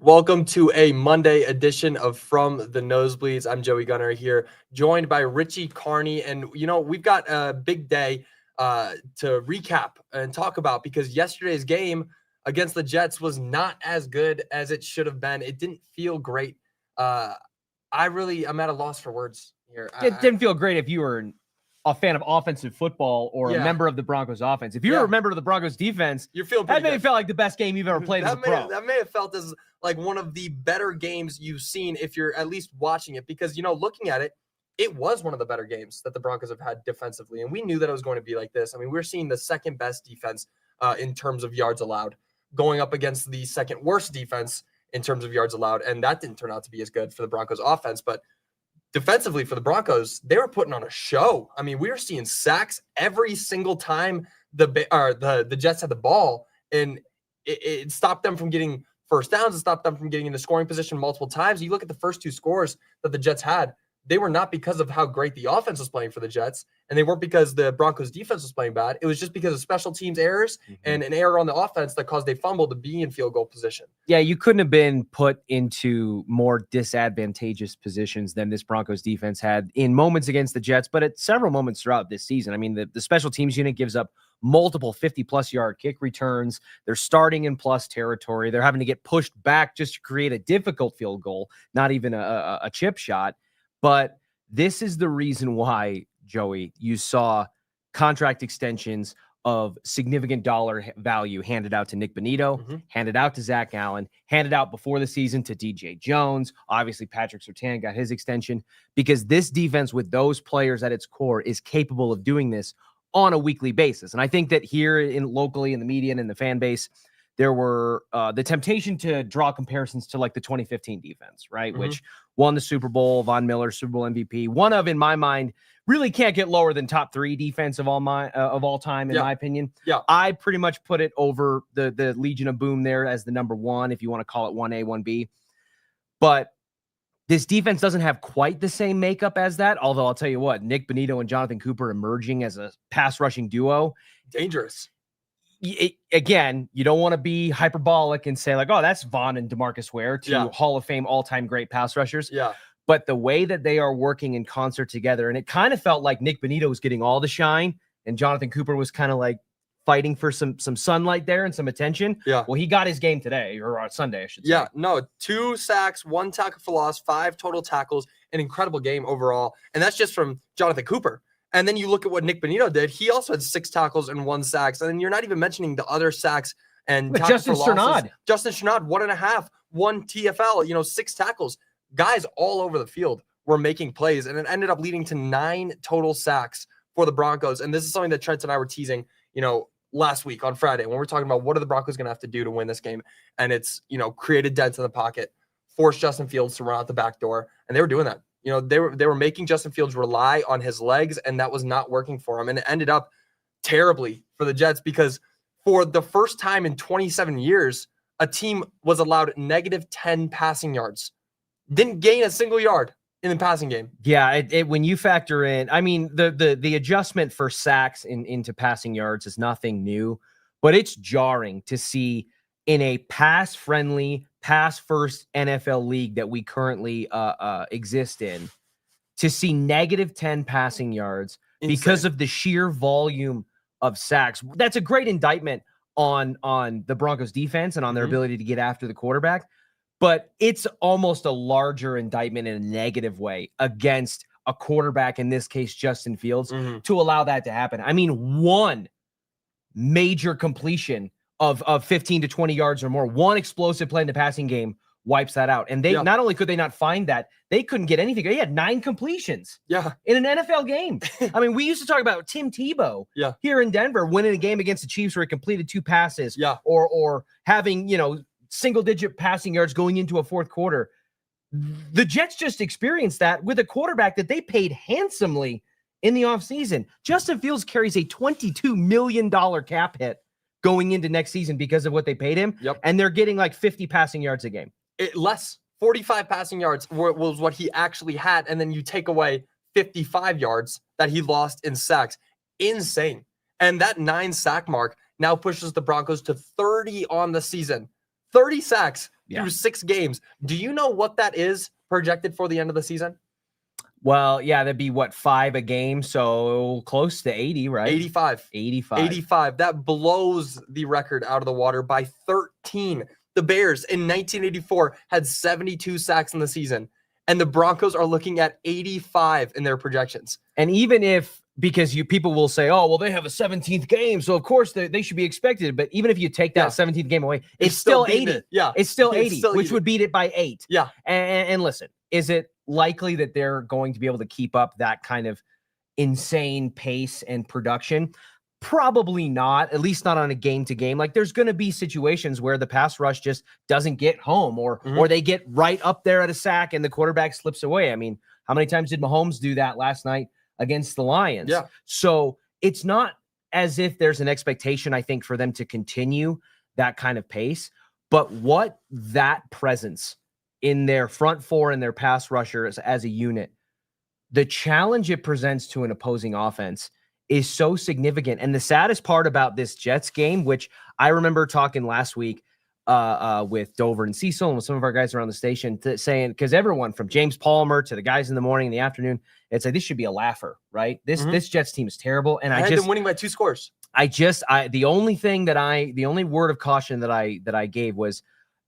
Welcome to a Monday edition of From the Nosebleeds. I'm Joey Gunnar here, joined by Richie Carni. And, we've got a big day to recap and talk about because yesterday's game against the Jets was not as good as it should have been. It didn't feel great. I'm at a loss for words here. It didn't feel great if you were a fan of offensive football or a member of the Broncos offense. If you're a member of the Broncos defense, you're feeling that may have felt like the best game you've ever played as a pro. That may have felt as like one of the better games you've seen if you're at least watching it, because, looking at it, it was one of the better games that the Broncos have had defensively. And we knew that it was going to be like this. I mean, we're seeing the second best defense in terms of yards allowed going up against the second worst defense in terms of yards allowed. And that didn't turn out to be as good for the Broncos offense. But defensively for the Broncos, they were putting on a show. I mean, we were seeing sacks every single time the Jets had the ball, and it stopped them from getting first downs. It stopped them from getting into scoring position multiple times. You look at the first two scores that the Jets had, they were not because of how great the offense was playing for the Jets, and they weren't because the Broncos defense was playing bad. It was just because of special teams errors and an error on the offense that caused a fumble to be in field goal position. Yeah, you couldn't have been put into more disadvantageous positions than this Broncos defense had in moments against the Jets, but at several moments throughout this season. I mean, the special teams unit gives up multiple 50-plus yard kick returns. They're starting in plus territory. They're having to get pushed back just to create a difficult field goal, not even a chip shot. But this is the reason why, Joey, you saw contract extensions of significant dollar value handed out to Nick Bonitto, handed out to Zach Allen, handed out before the season to DJ Jones. Obviously, Patrick Surtain got his extension because this defense with those players at its core is capable of doing this on a weekly basis. And I think that here locally in the media and in the fan base, there were the temptation to draw comparisons to like the 2015 defense, right? Which won the Super Bowl, Von Miller, Super Bowl MVP. One of, in my mind, really can't get lower than top three defense of all time, in my opinion. Yeah. I pretty much put it over the Legion of Boom there as the number one, if you want to call it 1A, 1B. But this defense doesn't have quite the same makeup as that, although I'll tell you what, Nick Bonitto and Jonathan Cooper emerging as a pass rushing duo. Dangerous. Again, you don't want to be hyperbolic and say like, oh, that's Vaughn and DeMarcus Ware, two Hall of Fame all-time great pass rushers. Yeah. But the way that they are working in concert together, and it kind of felt like Nick Bonitto was getting all the shine and Jonathan Cooper was kind of like fighting for some sunlight there and some attention. Yeah. Well, he got his game today, or on Sunday, I should say. Yeah, no, 2 sacks, 1 tackle for loss, 5 total tackles, an incredible game overall. And that's just from Jonathan Cooper. And then you look at what Nick Bonitto did. He also had 6 tackles and 1 sack. And then you're not even mentioning the other sacks and tackles Justin for losses. Strnad. Justin Strnad, 1.5, 1 TFL, 6 tackles. Guys all over the field were making plays, and it ended up leading to 9 total sacks for the Broncos. And this is something that Trent and I were teasing, last week on Friday when we're talking about what are the Broncos going to have to do to win this game. And it's, create a dent in the pocket, force Justin Fields to run out the back door. And they were doing that. They were making Justin Fields rely on his legs, and that was not working for him. And it ended up terribly for the Jets because for the first time in 27 years, a team was allowed negative 10 passing yards. Didn't gain a single yard in the passing game. Yeah, when you factor in, I mean, the adjustment for sacks into passing yards is nothing new, but it's jarring to see in a pass-friendly, pass-first NFL league that we currently exist in, to see negative 10 passing yards because of the sheer volume of sacks. That's a great indictment on the Broncos defense and on their ability to get after the quarterback. But it's almost a larger indictment in a negative way against a quarterback, in this case, Justin Fields, to allow that to happen. I mean, one major completion of 15 to 20 yards or more, one explosive play in the passing game wipes that out. And they not only could they not find that, they couldn't get anything. They had 9 completions in an NFL game. I mean, we used to talk about Tim Tebow here in Denver winning a game against the Chiefs where he completed 2 passes or having, single-digit passing yards going into a fourth quarter. The Jets just experienced that with a quarterback that they paid handsomely in the offseason. Justin Fields carries a $22 million cap hit going into next season because of what they paid him, and they're getting like 50 passing yards a game. Less. 45 passing yards was what he actually had, and then you take away 55 yards that he lost in sacks. Insane. And that 9 sack mark now pushes the Broncos to 30 on the season. 30 sacks Yeah. through 6 games. Do you know what that is projected for the end of the season? Well, yeah, that'd be what, 5 a game, so close to 80, right? 85. 85. That blows the record out of the water by 13. The Bears in 1984 had 72 sacks in the season, and the Broncos are looking at 85 in their projections. And even if, because people will say, oh, well, they have a 17th game, so of course they should be expected. But even if you take that 17th game away, it's still 80. It. Yeah. It's still 80, which would beat it by 8. Yeah. And listen, is it likely that they're going to be able to keep up that kind of insane pace and production? Probably not, at least not on a game to game. Like, there's going to be situations where the pass rush just doesn't get home, or they get right up there at a sack and the quarterback slips away. I mean, how many times did Mahomes do that last night against the Lions? Yeah. So it's not as if there's an expectation, I think, for them to continue that kind of pace. But what that presence in their front four and their pass rushers as a unit, the challenge it presents to an opposing offense is so significant. And the saddest part about this Jets game, which I remember talking last week with Dover and Cecil and with some of our guys around the station saying, because everyone from James Palmer to the guys in the morning and the afternoon, it's like, this should be a laugher, right? This Jets team is terrible. And I had them winning by 2 scores. The only word of caution that I gave was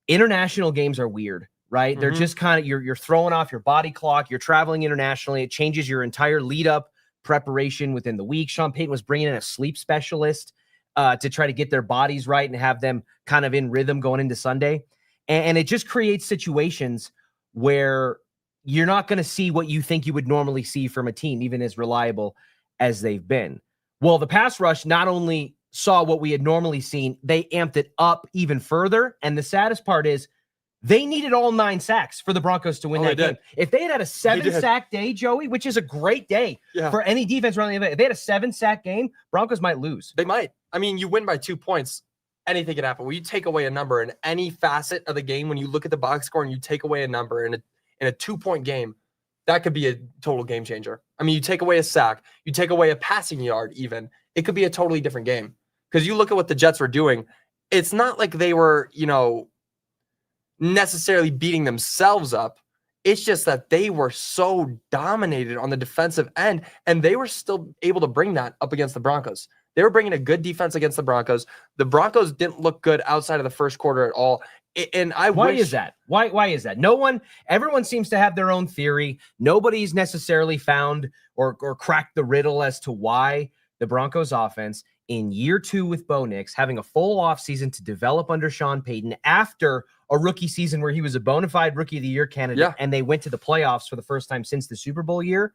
international games are weird, right? They're just kind of, you're throwing off your body clock. You're traveling internationally. It changes your entire lead up preparation within the week. Sean Payton was bringing in a sleep specialist to try to get their bodies right and have them kind of in rhythm going into Sunday. And it just creates situations where you're not going to see what you think you would normally see from a team, even as reliable as they've been. Well, the pass rush not only saw what we had normally seen, they amped it up even further. And the saddest part is they needed all 9 sacks for the Broncos to win that game. If they had a 7-sack day, Joey, which is a great day for any defense around the event, if they had a 7-sack game, Broncos might lose. They might. I mean, you win by 2 points. Anything can happen. When you take away a number in any facet of the game, when you look at the box score and you take away a number in a 2-point game, that could be a total game changer. I mean, you take away a sack, you take away a passing yard even, it could be a totally different game. Because you look at what the Jets were doing, it's not like they were, necessarily beating themselves up. It's just that they were so dominated on the defensive end, and they were still able to bring that up against the Broncos. They were bringing a good defense against the Broncos. The Broncos didn't look good outside of the first quarter at all. And Why is that? Why is that? Everyone seems to have their own theory. Nobody's necessarily found or cracked the riddle as to why the Broncos offense in year 2 with Bo Nix, having a full offseason to develop under Sean Payton after a rookie season where he was a bona fide Rookie of the Year candidate, and they went to the playoffs for the first time since the Super Bowl year.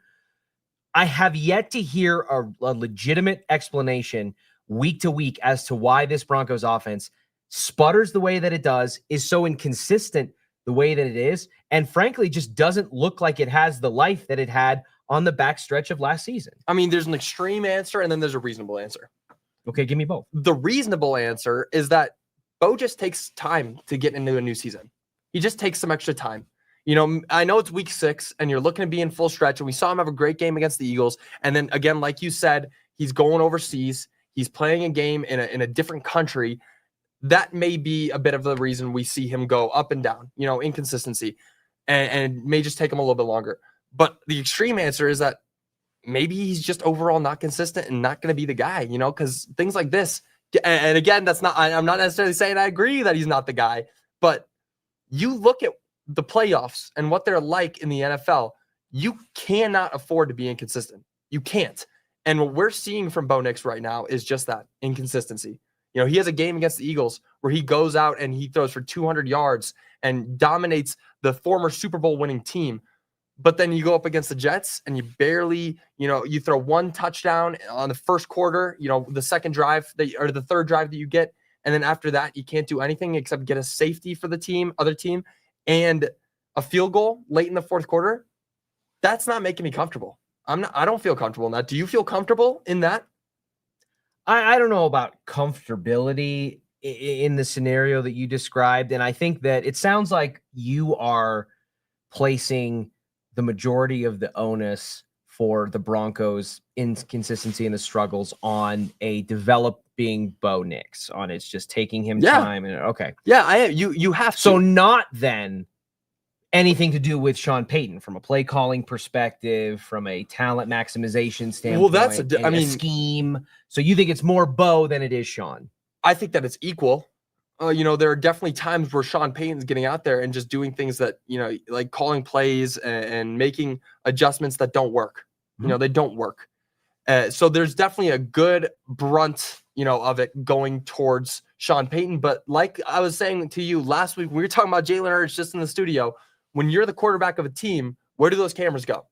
I have yet to hear a legitimate explanation week to week as to why this Broncos offense sputters the way that it does, is so inconsistent the way that it is, and frankly just doesn't look like it has the life that it had on the back stretch of last season. I mean, there's an extreme answer and then there's a reasonable answer. Okay, give me both. The reasonable answer is that Bo just takes time to get into a new season. He just takes some extra time. I know it's week 6 and you're looking to be in full stretch, and we saw him have a great game against the Eagles. And then again, like you said, he's going overseas. He's playing a game in a different country. That may be a bit of the reason we see him go up and down, inconsistency, and it may just take him a little bit longer. But the extreme answer is that maybe he's just overall not consistent and not going to be the guy, because things like this. And again, I'm not necessarily saying I agree that he's not the guy, but you look at the playoffs and what they're like in the NFL, you cannot afford to be inconsistent. You can't. And what we're seeing from Bo Nix right now is just that inconsistency. He has a game against the Eagles where he goes out and he throws for 200 yards and dominates the former Super Bowl winning team. But then you go up against the Jets and you barely, you throw 1 touchdown on the first quarter, the second drive or the third drive that you get. And then after that, you can't do anything except get a safety for the other team, and a field goal late in the fourth quarter. That's not making me comfortable. I don't feel comfortable in that. Do you feel comfortable in that? I don't know about comfortability in the scenario that you described. And I think that it sounds like you are placing the majority of the onus for the Broncos' inconsistency and the struggles on a developing being Bo Nix on it's just taking him time. And okay. Yeah, you have to. So not then anything to do with Sean Payton from a play calling perspective, from a talent maximization standpoint. Well, that's a scheme. So you think it's more Bo than it is Sean? I think that it's equal. There are definitely times where Sean Payton's getting out there and just doing things that, like calling plays and making adjustments that don't work. Mm-hmm. They don't work. So there's definitely a good brunt, of it going towards Sean Payton. But like I was saying to you last week, we were talking about Jalen Hurts just in the studio. When you're the quarterback of a team, where do those cameras go?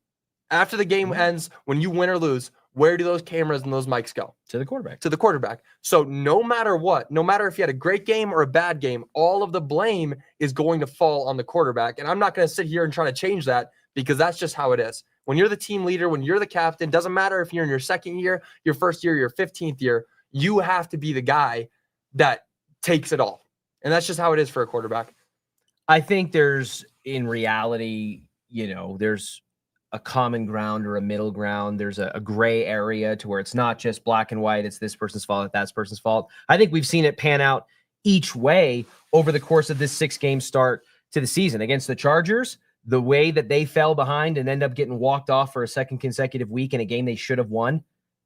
After the game ends, when you win or lose, where do those cameras and those mics go? To the quarterback. To the quarterback. So no matter what, no matter if you had a great game or a bad game, all of the blame is going to fall on the quarterback. And I'm not going to sit here and try to change that because that's just how it is. When you're the team leader, when you're the captain, doesn't matter if you're in your second year, your first year, your 15th year, you have to be the guy that takes it all. And that's just how it is for a quarterback. I think there's, in reality, there's a common ground or a middle ground. There's a gray area to where it's not just black and white. It's this person's fault, it's that person's fault. I think we've seen it pan out each way over the course of this 6-game start to the season. Against the Chargers, the way that they fell behind and end up getting walked off for a second consecutive week in a game they should have won,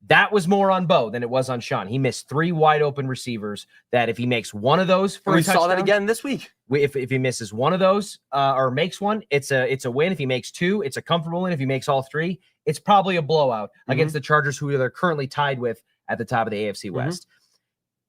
that was more on Bo than it was on Sean. He missed 3 wide open receivers that if he makes one of those for we saw that again this week. If he misses one of those or makes one, it's a win. If he makes 2, it's a comfortable win. If he makes all 3, it's probably a blowout against the Chargers, who they're currently tied with at the top of the AFC West.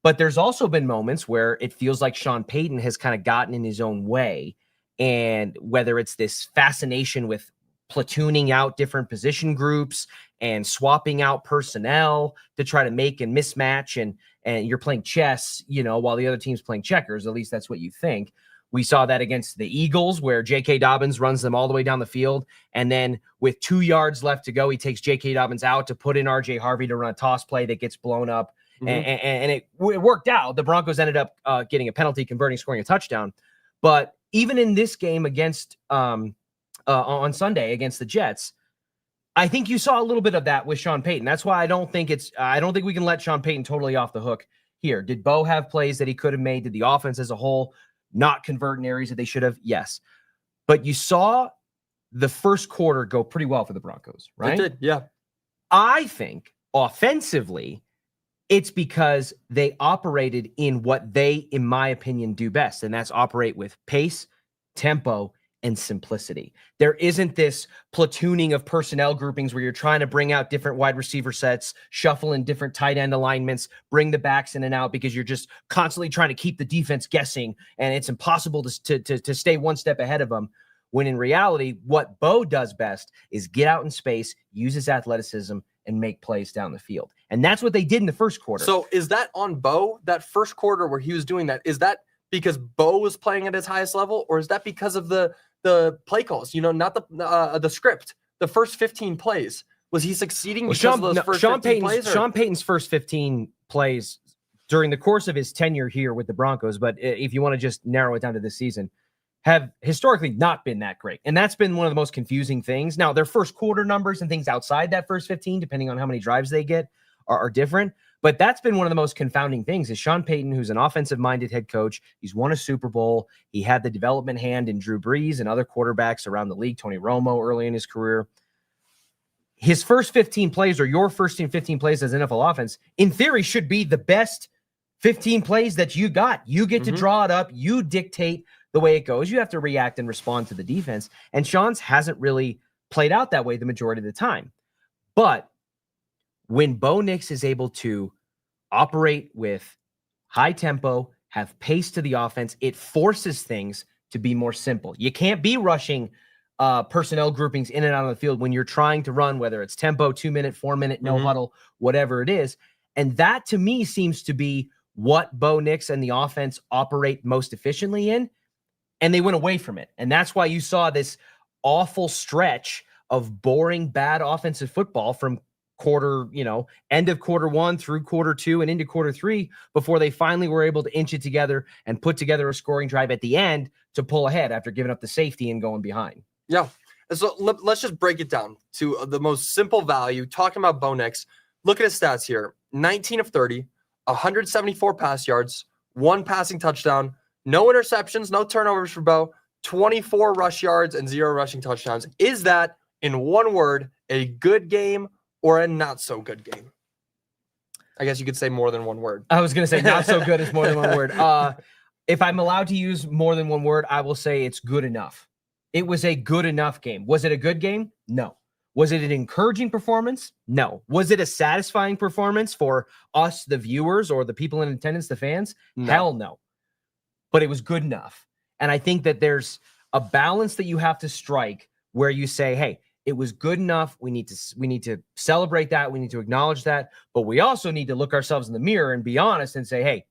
But there's also been moments where it feels like Sean Payton has kind of gotten in his own way. And whether it's this fascination with platooning out different position groups and swapping out personnel to try to make and mismatch, and you're playing chess, while the other team's playing checkers, at least that's what you think. We saw that against the Eagles, where J.K. Dobbins runs them all the way down the field. And then with 2 yards left to go, he takes J.K. Dobbins out to put in R.J. Harvey to run a toss play that gets blown up. And it worked out. The Broncos ended up getting a penalty, scoring a touchdown. But even in this game against on Sunday against the Jets, I think you saw a little bit of that with Sean Payton. That's why I don't think we can let Sean Payton totally off the hook here. Did Bo have plays that he could have made? Did the offense as a whole not convert in areas that they should have? Yes. But you saw the first quarter go pretty well for the Broncos, right? It did, yeah. I think offensively, it's because they operated in what they, in my opinion, do best, and that's operate with pace, tempo, and simplicity. There isn't this platooning of personnel groupings where you're trying to bring out different wide receiver sets, shuffle in different tight end alignments, bring the backs in and out because you're just constantly trying to keep the defense guessing, and it's impossible to stay one step ahead of them. When in reality, what Bo does best is get out in space, use his athleticism, and make plays down the field. And that's what they did in the first quarter. So is that on Bo, that first quarter where he was doing that? Is that because Bo was playing at his highest level, or is that because of the play calls, not the script, the first 15 plays? Was he succeeding because of those first 15 plays? Sean Payton's first 15 plays during the course of his tenure here with the Broncos, but if you want to just narrow it down to this season, have historically not been that great. And that's been one of the most confusing things. Now, their first quarter numbers and things outside that first 15, depending on how many drives they get, are different. But that's been one of the most confounding things is Sean Payton, who's an offensive-minded head coach. He's won a Super Bowl. He had the development hand in Drew Brees and other quarterbacks around the league, Tony Romo early in his career. His first 15 plays, or your first 15 plays as NFL offense, in theory should be the best 15 plays that you got. You get to draw it up. You dictate the way it goes. You have to react and respond to the defense. And Sean's hasn't really played out that way the majority of the time. But when Bo Nix is able to operate with high tempo, have pace to the offense, it forces things to be more simple. You can't be rushing personnel groupings in and out of the field when you're trying to run, whether it's tempo, 2-minute, 4-minute, no huddle, whatever it is. And that to me seems to be what Bo Nix and the offense operate most efficiently in. And they went away from it. And that's why you saw this awful stretch of boring, bad offensive football from end of quarter 1 through quarter 2 and into quarter 3 before they finally were able to inch it together and put together a scoring drive at the end to pull ahead after giving up the safety and going behind. Yeah. So let's just break it down to the most simple value. Talking about Bo Nix, look at his stats here. 19 of 30, 174 pass yards, 1 passing touchdown, no interceptions, no turnovers for Bo, 24 rush yards, and 0 rushing touchdowns. Is that, in one word, a good game or a not so good game? I guess you could say more than one word. I was going to say not so good is more than one word. If I'm allowed to use more than one word, I will say it's good enough. It was a good enough game. Was it a good game? No. Was it an encouraging performance? No. Was it a satisfying performance for us, the viewers, or the people in attendance, the fans? No. Hell no. But it was good enough. And I think that there's a balance that you have to strike where you say, hey, it was good enough. We need to celebrate that. We need to acknowledge that. But we also need to look ourselves in the mirror and be honest and say, hey,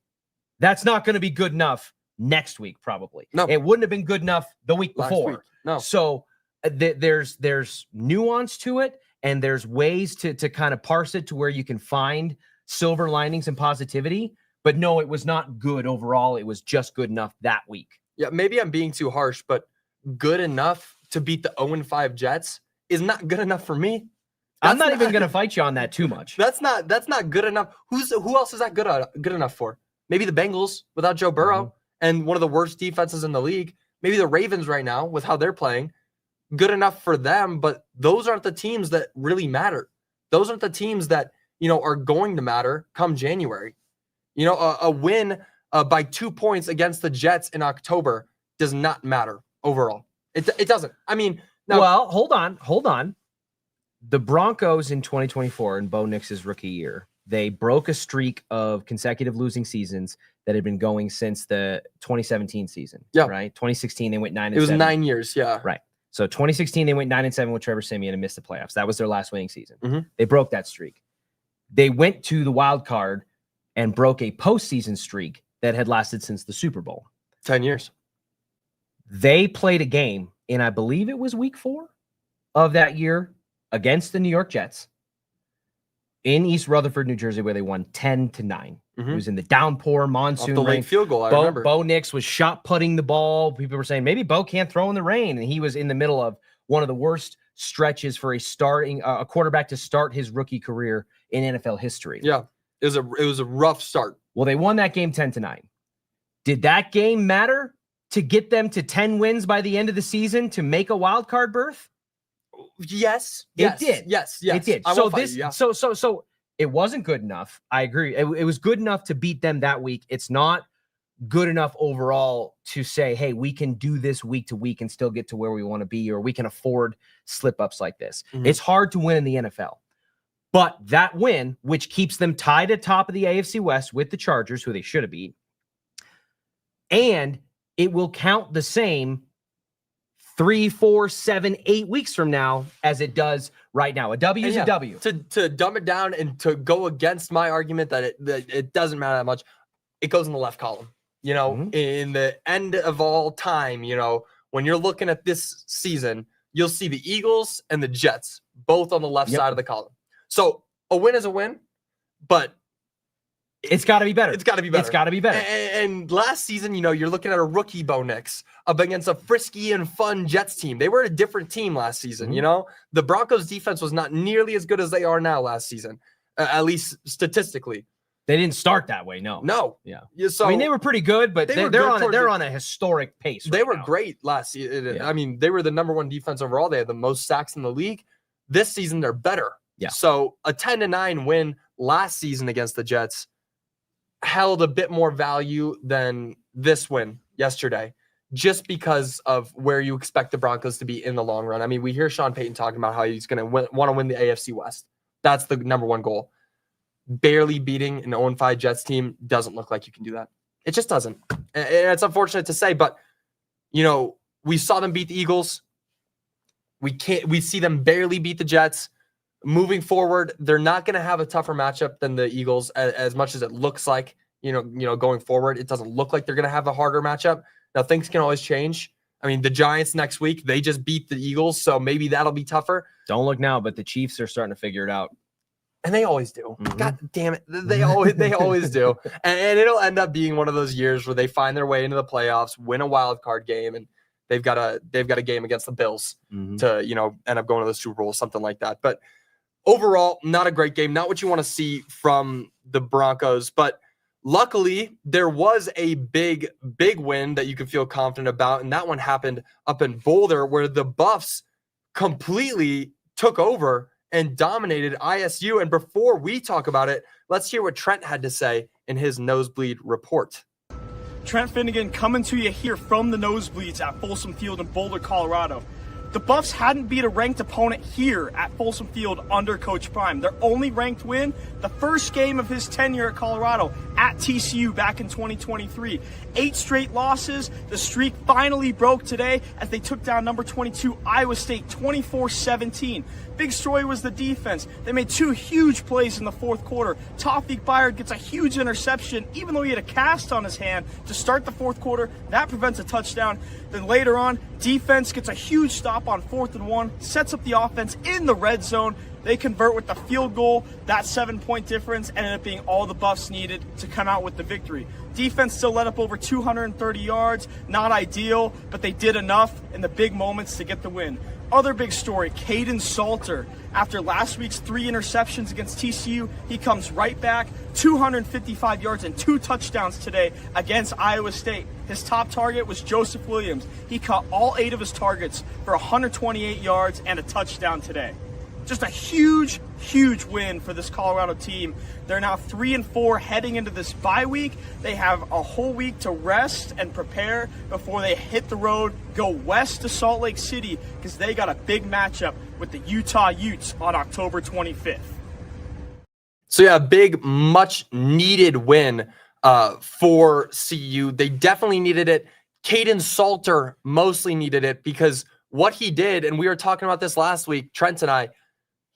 that's not going to be good enough next week, probably. No. It wouldn't have been good enough the week before. Week. No. So there's nuance to it, and there's ways to kind of parse it to where you can find silver linings and positivity. But no, it was not good overall. It was just good enough that week. Yeah, maybe I'm being too harsh, but good enough to beat the 0-5 Jets is not good enough for me. I'm not even going to fight you on that too much. That's not good enough. Who else is that good enough for? Maybe the Bengals without Joe Burrow and one of the worst defenses in the league. Maybe the Ravens right now with how they're playing. Good enough for them, but those aren't the teams that really matter. Those aren't the teams that, are going to matter come January. A win by 2 points against the Jets in October does not matter overall. It doesn't. I mean, now, well, hold on. The Broncos in 2024, in Bo Nix's rookie year, they broke a streak of consecutive losing seasons that had been going since the 2017 season. Yeah. Right. 2016, they went 9-7. It was 9 years. Yeah. Right. So 2016, they went 9-7 with Trevor Siemian and missed the playoffs. That was their last winning season. Mm-hmm. They broke that streak. They went to the wild card and broke a postseason streak that had lasted since the Super Bowl. 10 years. They played a game in, I believe it was week 4 of that year against the New York Jets in East Rutherford, New Jersey, where they won 10-9. Mm-hmm. It was in the downpour, monsoon Off the rain. late field goal, I remember. Bo Nix was shot putting the ball. People were saying maybe Bo can't throw in the rain, and he was in the middle of one of the worst stretches for a quarterback to start his rookie career in NFL history. Yeah, it was a rough start. Well, they won that game 10-9. Did that game matter to get them to 10 wins by the end of the season to make a wild card berth? Yes, it did. Yes, it did. So it wasn't good enough. I agree. It was good enough to beat them that week. It's not good enough overall to say, hey, we can do this week to week and still get to where we want to be, or we can afford slip ups like this. Mm-hmm. It's hard to win in the NFL. But that win, which keeps them tied at top of the AFC West with the Chargers, who they should have beat, and it will count the same 3, 4, 7, 8 weeks from now as it does right now. A W is a W. To dumb it down and to go against my argument that it doesn't matter that much, it goes in the left column. In the end of all time, when you're looking at this season, you'll see the Eagles and the Jets both on the left side of the column. So a win is a win, but it's got to be better. It's got to be better. It's got to be better. And last season, you're looking at a rookie Bo Nix up against a frisky and fun Jets team. They were a different team last season. Mm-hmm. The Broncos defense was not nearly as good as they are now last season, at least statistically. They didn't start that way. No. Yeah. So I mean, they were pretty good, but they're on a historic pace. They were great last season. Yeah. I mean, they were the number 1 defense overall. They had the most sacks in the league. This season, they're better. Yeah. So a 10-9 win last season against the Jets held a bit more value than this win yesterday, just because of where you expect the Broncos to be in the long run. I mean, we hear Sean Payton talking about how he's going to want to win the AFC West. That's the number 1 goal. Barely beating an 0-5 Jets team doesn't look like you can do that. It just doesn't. And it's unfortunate to say, but we saw them beat the Eagles. We see them barely beat the Jets. Moving forward, they're not going to have a tougher matchup than the Eagles as much as it looks like, going forward. It doesn't look like they're going to have a harder matchup. Now, things can always change. I mean, the Giants next week, they just beat the Eagles, so maybe that'll be tougher. Don't look now, but the Chiefs are starting to figure it out. And they always do. Mm-hmm. God damn it. They always do. And it'll end up being one of those years where they find their way into the playoffs, win a wild card game, and they've got a game against the Bills to, end up going to the Super Bowl, something like that. But overall, not a great game. Not what you want to see from the Broncos. But Luckily, there was a big win that you could feel confident about, and that one happened up in Boulder, where the Buffs completely took over and dominated ISU. And before we talk about it, let's hear what Trent had to say in his Nosebleed report. Trent Finnegan coming to you here from the Nosebleeds at Folsom Field in Boulder, Colorado. The Buffs hadn't beat a ranked opponent here at Folsom Field under Coach Prime. Their only ranked win, the first game of his tenure at Colorado at TCU back in 2023. 8 straight losses. The streak finally broke today as they took down number 22 Iowa State 24-17. Big story was the defense. They made 2 huge plays in the fourth quarter. Tawfiq Bayard gets a huge interception, even though he had a cast on his hand to start the fourth quarter. That prevents a touchdown. Then later on, defense gets a huge stop on 4th and 1, sets up the offense in the red zone. They convert with the field goal. That 7-point difference ended up being all the Buffs needed to come out with the victory. Defense still let up over 230 yards. Not ideal, but they did enough in the big moments to get the win. Other big story, Caden Salter. After last week's 3 interceptions against TCU, he comes right back, 255 yards and 2 touchdowns today against Iowa State. His top target was Joseph Williams. He caught all 8 of his targets for 128 yards and a touchdown today. Just a huge win for this Colorado team. They're now 3-4 heading into this bye week. They have a whole week to rest and prepare before they hit the road, go west to Salt Lake City, because they got a big matchup with the Utah Utes on October 25th. So yeah, a big, much needed win for CU. They definitely needed it. Caden Salter mostly needed it, because what he did, and we were talking about this last week, Trent and I,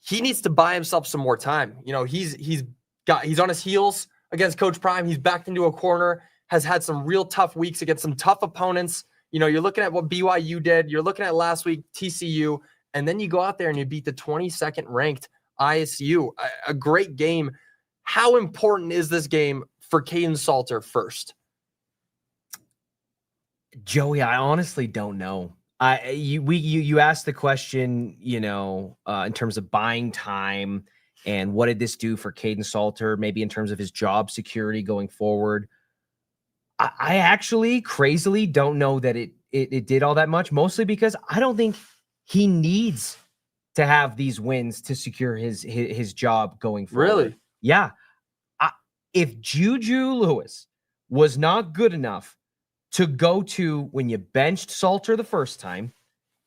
he needs to buy himself some more time. You know, he's on his heels against Coach Prime. He's backed into a corner, has had some real tough weeks against some tough opponents. You know, you're looking at what BYU did. You're looking at last week, TCU, and then you go out there and you beat the 22nd ranked ISU. A great game. How important is this game for Caden Salter first? Joey, I honestly don't know. You asked the question, in terms of buying time and what did this do for Caden Salter, maybe in terms of his job security going forward. I actually crazily don't know that it did all that much, mostly because I don't think he needs to have these wins to secure his job going forward. Really? Yeah. If Juju Lewis was not good enough to go to when you benched Salter the first time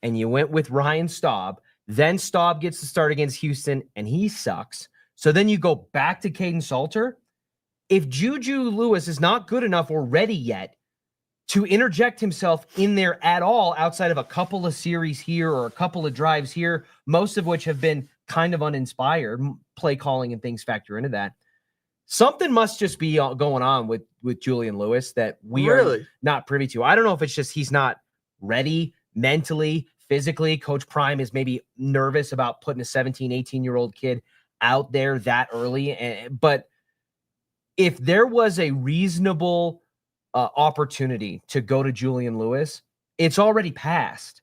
and you went with Ryan Staub, then Staub gets to start against Houston and he sucks. So then you go back to Caden Salter. If Juju Lewis is not good enough or ready yet to interject himself in there at all outside of a couple of series here or a couple of drives here, most of which have been kind of uninspired, play calling and things factor into that. Something must just be going on with Julian Lewis that we are not privy to. I don't know if it's just he's not ready mentally, physically. Coach Prime is maybe nervous about putting a 17, 18-year-old kid out there that early. But if there was a reasonable opportunity to go to Julian Lewis, it's already passed.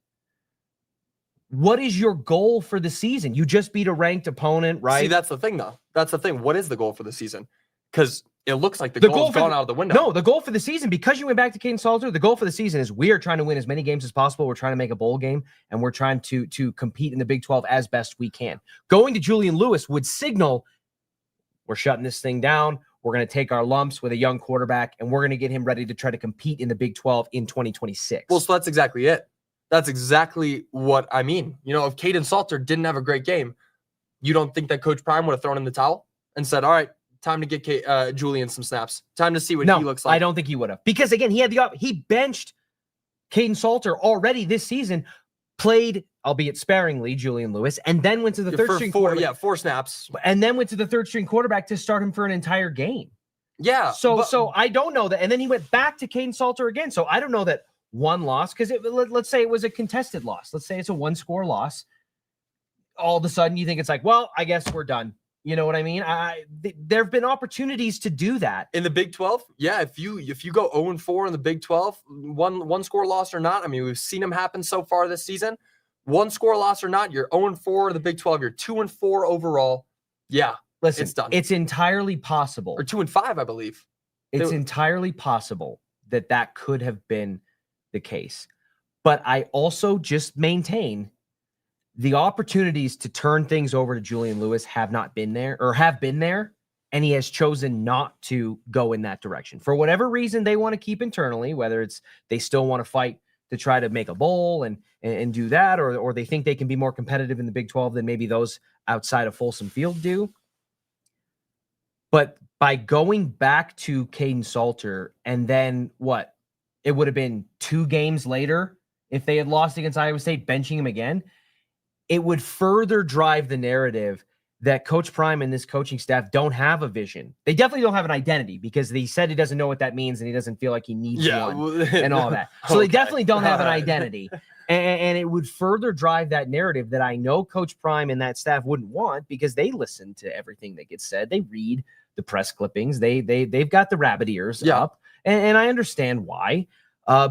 What is your goal for the season? You just beat a ranked opponent, right? See, that's the thing, though. That's the thing. What is the goal for the season? Because it looks like the goal's gone out of the window. No, the goal for the season, because you went back to Caden Salter, the goal for the season is we are trying to win as many games as possible. We're trying to make a bowl game, and we're trying to compete in the Big 12 as best we can. Going to Julian Lewis would signal we're shutting this thing down. We're going to take our lumps with a young quarterback, and we're going to get him ready to try to compete in the Big 12 in 2026. Well, so that's exactly it. That's exactly what I mean. You know, if Caden Salter didn't have a great game, you don't think that Coach Prime would have thrown in the towel and said, all right, time to get Julian some snaps. Time to see what he looks like. I don't think he would have. Because, again, he benched Caden Salter already this season, played, albeit sparingly, Julian Lewis, and then went to the third-string quarterback. Yeah, 4 snaps. And then went to the third-string quarterback to start him for an entire game. Yeah. So I don't know that. And then he went back to Caden Salter again. So I don't know that one loss, because let's say it was a contested loss. Let's say it's a 1-score loss. All of a sudden you think it's like, well, I guess we're done. You know what I mean? There have been opportunities to do that. In the Big 12, yeah, if you go 0-4 in the Big 12, one-score loss or not, I mean, we've seen them happen so far this season. 1-score loss or not, you're 0-4 in the Big 12, you're 2-4 overall. Yeah, listen, it's done. It's entirely possible. Or 2-5, I believe. It's entirely possible that could have been the case. But I also just maintain the opportunities to turn things over to Julian Lewis have not been there, or have been there, and he has chosen not to go in that direction. For whatever reason they want to keep internally, whether it's they still want to fight to try to make a bowl and do that, or they think they can be more competitive in the Big 12 than maybe those outside of Folsom Field do. But by going back to Caden Salter, and then what? It would have been 2 games later if they had lost against Iowa State, benching him again. It would further drive the narrative that Coach Prime and this coaching staff don't have a vision. They definitely don't have an identity, because he said he doesn't know what that means and he doesn't feel like he needs one and all that. So they definitely don't have an identity. And it would further drive that narrative that I know Coach Prime and that staff wouldn't want, because they listen to everything that gets said. They read the press clippings. They've got the rabbit ears up. And I understand why,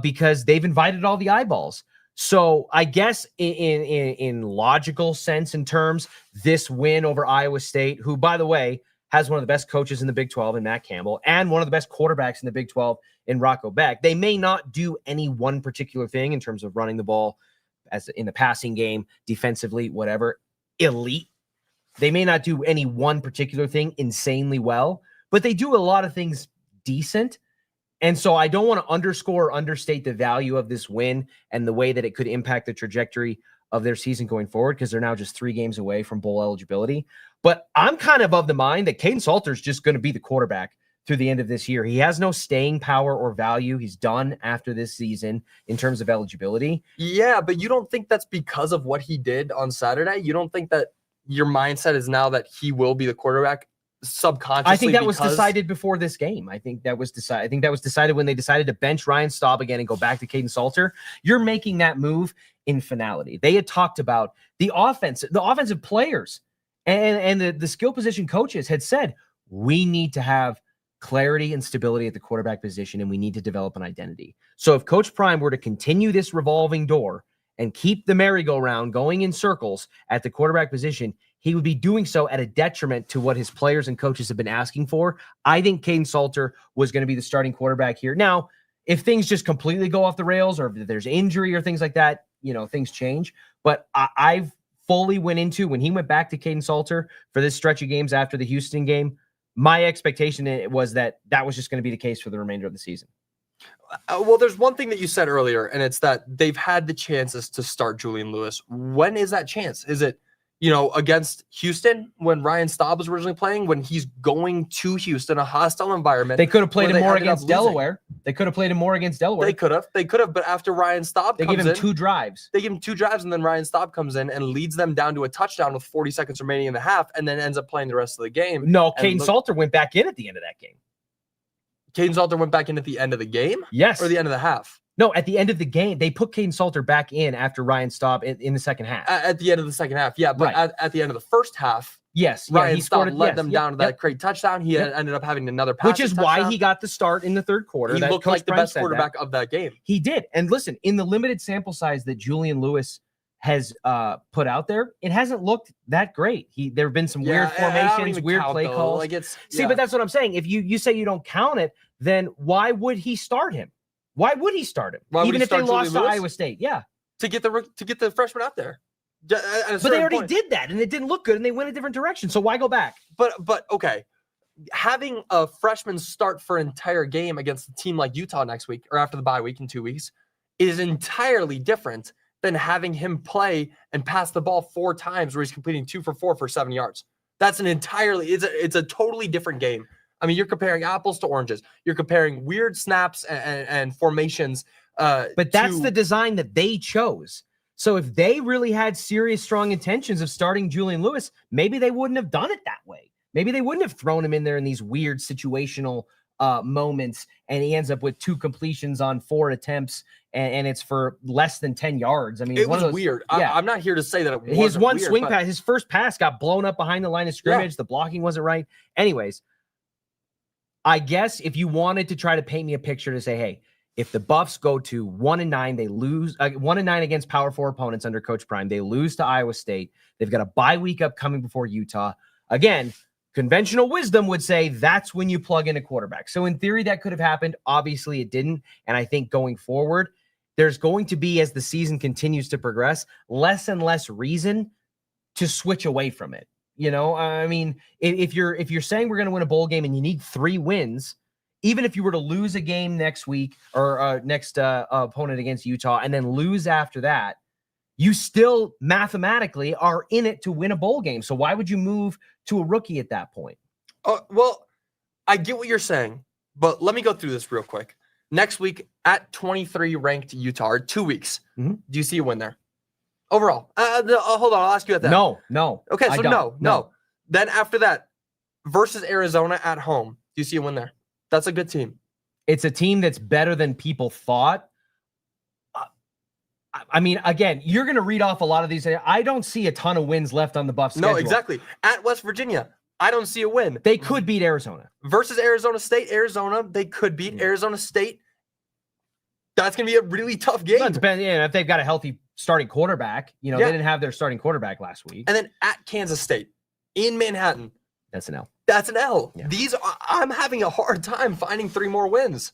because they've invited all the eyeballs. So I guess in logical sense, in terms, this win over Iowa State, who, by the way, has one of the best coaches in the Big 12 in Matt Campbell, and one of the best quarterbacks in the Big 12 in Rocco Beck. They may not do any one particular thing in terms of running the ball as in the passing game, defensively, whatever, elite. They may not do any one particular thing insanely well, but they do a lot of things decent. And so I don't want to underscore or understate the value of this win and the way that it could impact the trajectory of their season going forward, because they're now just 3 games away from bowl eligibility. But I'm kind of the mind that Caden Salter is just going to be the quarterback through the end of this year. He has no staying power or value. He's done after this season in terms of eligibility. Yeah, but you don't think that's because of what he did on Saturday? You don't think that your mindset is now that he will be the quarterback subconsciously? I think that was decided before this game. I think that was decided when they decided to bench Ryan Staub again and go back to Caden Salter. You're making that move in finality. They had talked about the offensive players and the skill position coaches had said, we need to have clarity and stability at the quarterback position, and we need to develop an identity. So if Coach Prime were to continue this revolving door and keep the merry-go-round going in circles at the quarterback position, he would be doing so at a detriment to what his players and coaches have been asking for. I think Caden Salter was going to be the starting quarterback here. Now, if things just completely go off the rails, or if there's injury or things like that, things change. But I've fully went into, when he went back to Caden Salter for this stretch of games after the Houston game, my expectation was that was just going to be the case for the remainder of the season. Well, there's one thing that you said earlier, and it's that they've had the chances to start Julian Lewis. When is that chance? Is it, against Houston when Ryan Staub was originally playing, when he's going to Houston, a hostile environment? They could have played him more against Delaware. They could have played him more against Delaware. They could have, but after Ryan Staub comes in, they give him 2 drives. They give him 2 drives, and then Ryan Staub comes in and leads them down to a touchdown with 40 seconds remaining in the half, and then ends up playing the rest of the game. No, Caden Salter went back in at the end of that game. Caden Salter went back in at the end of the game? Yes. Or the end of the half? No, at the end of the game. They put Caden Salter back in after Ryan Staub in the second half. At the end of the second half, yeah. But right. at the end of the first half, yes, Ryan Staub led them down to that great touchdown. He ended up having another pass, which is why he got the start in the third quarter. He looked like the best quarterback of that game. He did. And listen, in the limited sample size that Julian Lewis has put out there, it hasn't looked that great. There have been some weird formations, weird play calls. But that's what I'm saying. If you say you don't count it, then why would he start him? Why would he start him? Even if they lost to Iowa State? Yeah. To get the freshman out there. But they already did that, and it didn't look good, and they went a different direction. So why go back? But okay. Having a freshman start for an entire game against a team like Utah next week, or after the bye week in 2 weeks, is entirely different than having him play and pass the ball 4 times where he's completing 2 for 4 for 7 yards. That's it's a totally different game. I mean, you're comparing apples to oranges. You're comparing weird snaps and formations. But that's the design that they chose. So if they really had serious, strong intentions of starting Julian Lewis, maybe they wouldn't have done it that way. Maybe they wouldn't have thrown him in there in these weird situational moments, and he ends up with 2 completions on 4 attempts, and it's for less than 10 yards. I mean, it was weird. Yeah. I'm not here to say that it wasn't his one weird, swing pass, his first pass got blown up behind the line of scrimmage. Yeah. The blocking wasn't right. Anyways, I guess if you wanted to try to paint me a picture to say, hey, if the Buffs go to 1-9, they lose 1-9 against Power 4 opponents under Coach Prime. They lose to Iowa State. They've got a bye week upcoming before Utah. Again, conventional wisdom would say that's when you plug in a quarterback. So in theory, that could have happened. Obviously, it didn't. And I think going forward, there's going to be, as the season continues to progress, less and less reason to switch away from it. You know, I mean, if you're saying we're going to win a bowl game and you need 3 wins, even if you were to lose a game next week or next opponent against Utah and then lose after that, you still mathematically are in it to win a bowl game. So why would you move to a rookie at that point? Well, I get what you're saying, but let me go through this real quick. Next week at 23 ranked Utah, or 2 weeks, do you see a win there? Overall, hold on, I'll ask you at that. No. Okay, so no. Then after that, versus Arizona at home, do you see a win there? That's a good team. It's a team that's better than people thought. I mean, again, you're going to read off a lot of these. I don't see a ton of wins left on the Buffs schedule. No, exactly. At West Virginia, I don't see a win. They could beat Arizona. Versus Arizona State, they could beat Arizona State. That's going to be a really tough game. Well, it depends, if they've got a healthy starting quarterback. They didn't have their starting quarterback last week. And then at Kansas State, in Manhattan. That's an L. That's an L. Yeah. I'm having a hard time finding 3 more wins.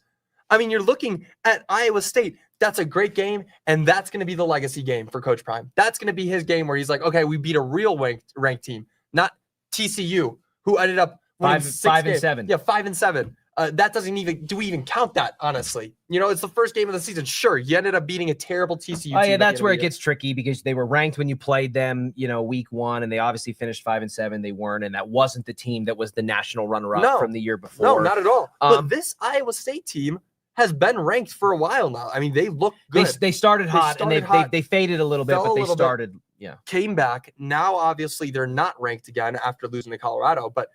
I mean, you're looking at Iowa State. That's a great game, and that's going to be the legacy game for Coach Prime. That's going to be his game where he's like, okay, we beat a real ranked team, not TCU, who ended up winning 5-7. Yeah, 5-7. That doesn't even, do we even count that, honestly? It's the first game of the season. Sure, you ended up beating a terrible TCU team. Oh, yeah, that's where it gets tricky because they were ranked when you played them, week 1, and they obviously finished 5-7. They weren't, and that wasn't the team that was the national runner-up from the year before. No, not at all. But this Iowa State team has been ranked for a while now. I mean, they look good. They started hot, and they faded a little bit, but they started, came back. Now, obviously, they're not ranked again after losing to Colorado, but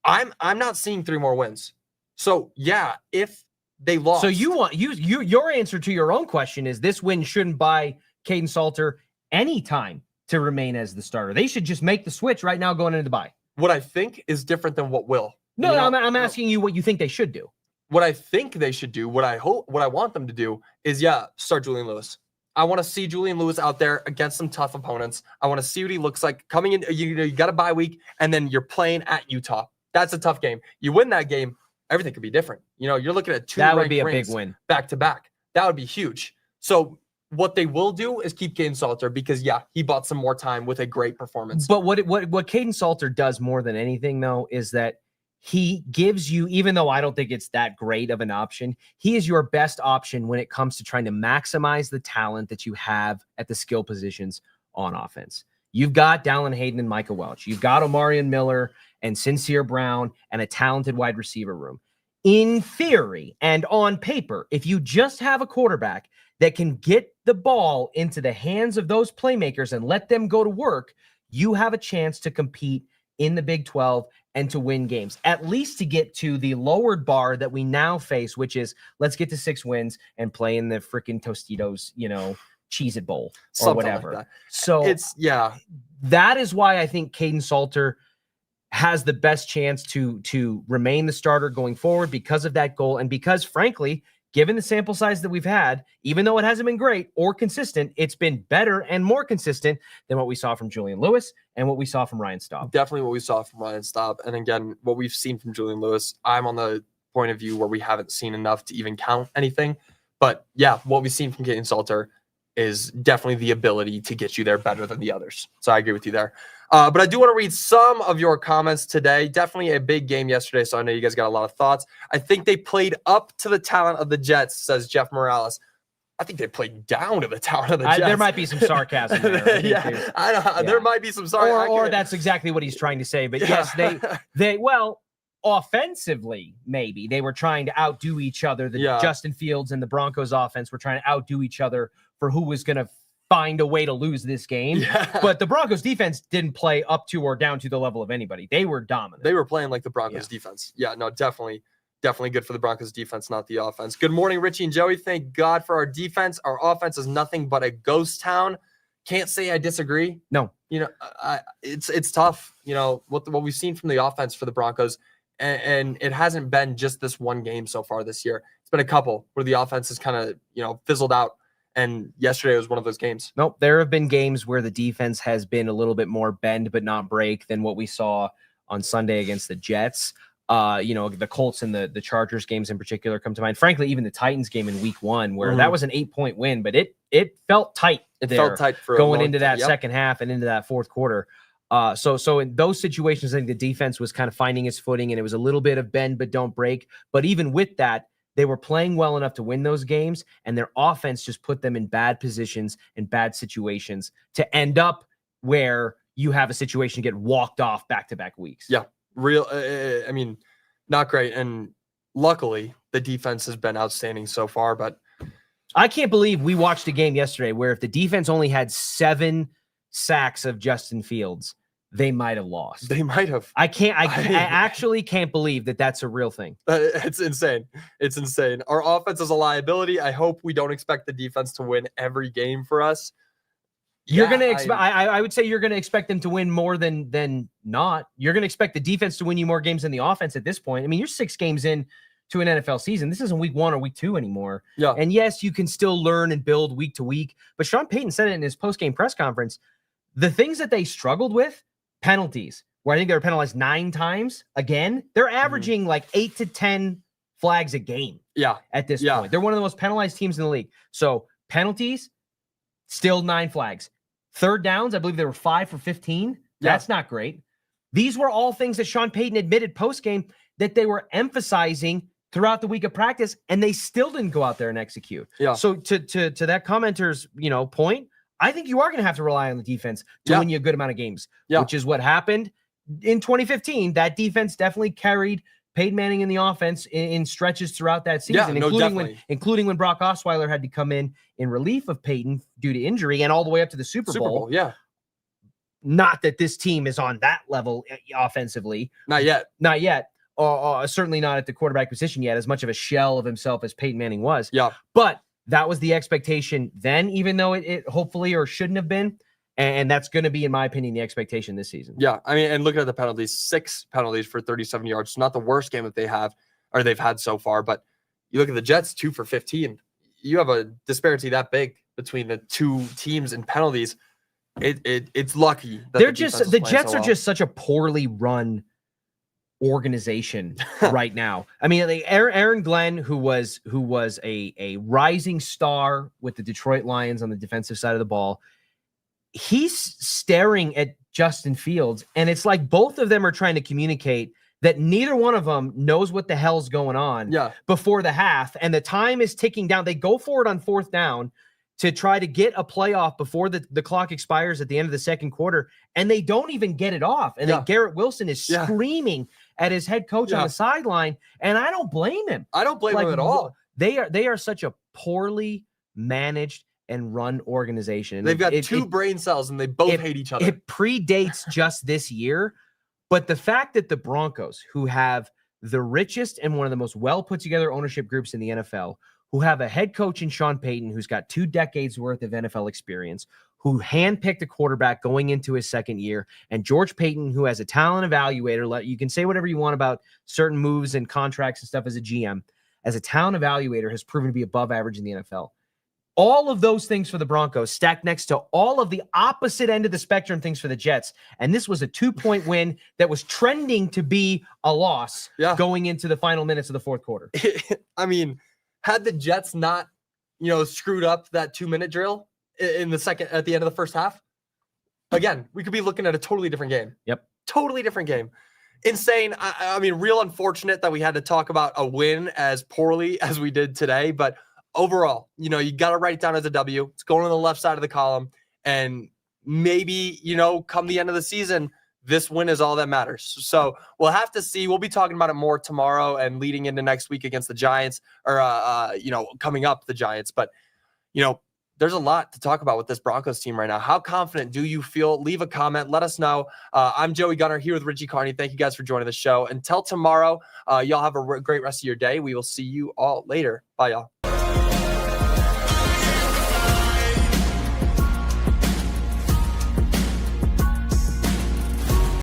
I'm not seeing 3 more wins. So, yeah, if they lost. So your answer to your own question is this win shouldn't buy Caden Salter any time to remain as the starter. They should just make the switch right now going into the bye. What I think is different than what will. No, I'm asking you what you think they should do. What I think they should do, what I want them to do is, start Julian Lewis. I want to see Julian Lewis out there against some tough opponents. I want to see what he looks like coming in. You got a bye week, and then you're playing at Utah. That's a tough game. You win that game, everything could be different. You're looking at 2 that would be a big win back to back. That would be huge. So what they will do is keep Caden Salter because, he bought some more time with a great performance. But what Caden Salter does more than anything, though, is that he gives you, even though I don't think it's that great of an option, he is your best option when it comes to trying to maximize the talent that you have at the skill positions on offense. You've got Dallin Hayden and Micah Welch. You've got Omarion Miller and Sincere Brown and a talented wide receiver room. In theory and on paper, if you just have a quarterback that can get the ball into the hands of those playmakers and let them go to work, you have a chance to compete in the Big 12 and to win games, at least to get to the lowered bar that we now face, which is let's get to 6 wins and play in the freaking Tostitos, Cheez-It Bowl or something whatever. Like that. So that is why I think Caden Salter has the best chance to remain the starter going forward because of that goal. And because, frankly, given the sample size that we've had, even though it hasn't been great or consistent, it's been better and more consistent than what we saw from Julian Lewis and what we saw from Ryan Staub. Definitely what we saw from Ryan Staub. And again, what we've seen from Julian Lewis, I'm on the point of view where we haven't seen enough to even count anything. But what we've seen from Caden Salter is definitely the ability to get you there better than the others. So I agree with you there. But I do want to read some of your comments today. Definitely a big game yesterday, so I know you guys got a lot of thoughts. I think they played up to the talent of the Jets, says Jeff Morales. I think they played down to the talent of the Jets. There might be some sarcasm there. There might be some sarcasm. Or that's exactly what he's trying to say. But yes, they offensively, maybe they were trying to outdo each other. Justin Fields and the Broncos offense were trying to outdo each other for who was going to find a way to lose this game. But the Broncos defense didn't play up to or down to the level of anybody. They were dominant. They were playing like the Broncos defense. Definitely good for the Broncos defense, not the offense. Good morning, Richie and Joey. Thank God for our defense. Our offense is nothing but a ghost town. Can't say I disagree. No. It's tough, what we've seen from the offense for the Broncos. And it hasn't been just this one game so far this year. It's been a couple where the offense has kind of, fizzled out. And yesterday was one of those games. Nope. There have been games where the defense has been a little bit more bend but not break than what we saw on Sunday against the Jets. The Colts and the Chargers games in particular come to mind. Frankly, even the Titans game in week 1, where that was an 8-point win, but it felt tight. It felt tight for going into that second half and into that fourth quarter. So in those situations, I think the defense was kind of finding its footing, and it was a little bit of bend but don't break. But even with that, they were playing well enough to win those games, and their offense just put them in bad positions and bad situations to end up where you have a situation get walked off back-to-back weeks. Yeah. Not great. And luckily, the defense has been outstanding so far. But I can't believe we watched a game yesterday where if the defense only had 7 sacks of Justin Fields, they might have lost. They might have. I actually can't believe that that's a real thing. It's insane. It's insane. Our offense is a liability. I hope we don't expect the defense to win every game for us. You're going to expect, I would say you're going to expect them to win more than not. You're going to expect the defense to win you more games than the offense at this point. I mean, you're 6 games in to an NFL season. This isn't week 1 or week 2 anymore. Yeah. And yes, you can still learn and build week to week. But Sean Payton said it in his post-game press conference. The things that they struggled with, penalties, where I think they were penalized 9 times. Again, they're averaging like 8 to 10 flags a game. Yeah. At this point. They're one of the most penalized teams in the league. So penalties, still 9 flags. Third downs, I believe they were 5 for 15. That's not great. These were all things that Sean Payton admitted post-game that they were emphasizing throughout the week of practice, and they still didn't go out there and execute. Yeah. So to that commenter's point, I think you are going to have to rely on the defense to win you a good amount of games, which is what happened in 2015. That defense definitely carried Peyton Manning in the offense in stretches throughout that season, including when Brock Osweiler had to come in relief of Peyton due to injury and all the way up to the Super Bowl. Yeah. Not that this team is on that level offensively. Not yet. Certainly not at the quarterback position yet, as much of a shell of himself as Peyton Manning was. Yeah. But that was the expectation then, even though it hopefully or shouldn't have been. And that's going to be, in my opinion, the expectation this season. Yeah, I mean, and looking at the penalties, 6 penalties for 37 yards. It's not the worst game that they've had so far. But you look at the Jets, 2 for 15. You have a disparity that big between the 2 teams in penalties. It's lucky that the Jets are just such a poorly run organization right now. I mean, Aaron Glenn, who was a rising star with the Detroit Lions on the defensive side of the ball. He's staring at Justin Fields, and it's like both of them are trying to communicate that neither one of them knows what the hell's going on before the half, and the time is ticking down. They go for it on 4th down to try to get a playoff before the clock expires at the end of the second quarter, and they don't even get it off. And then Garrett Wilson is screaming at his head coach on the sideline, and I don't blame him. I don't blame him at all. They are such a poorly managed and run organization. They've got 2 brain cells, and they both hate each other. It predates just this year, but the fact that the Broncos, who have the richest and one of the most well put together ownership groups in the NFL, who have a head coach in Sean Payton, who's got 2 decades worth of NFL experience, who handpicked a quarterback going into his second year, and George Payton, who has a talent evaluator. You can say whatever you want about certain moves and contracts and stuff as a GM. As a talent evaluator, has proven to be above average in the NFL. All of those things for the Broncos stacked next to all of the opposite end of the spectrum things for the Jets. And this was a 2-point win that was trending to be a loss going into the final minutes of the fourth quarter. I mean, had the Jets not, screwed up that 2-minute drill at the end of the first half, again, we could be looking at a totally different game. Yep. Totally different game. Insane. I mean, real unfortunate that we had to talk about a win as poorly as we did today, but overall, you got to write it down as a W. It's going on the left side of the column. And maybe, come the end of the season, this win is all that matters. So we'll have to see. We'll be talking about it more tomorrow and leading into next week against the Giants or, coming up the Giants. But, there's a lot to talk about with this Broncos team right now. How confident do you feel? Leave a comment. Let us know. I'm Joey Gunnar here with Richie Carni. Thank you guys for joining the show. Until tomorrow, y'all have a great rest of your day. We will see you all later. Bye, y'all.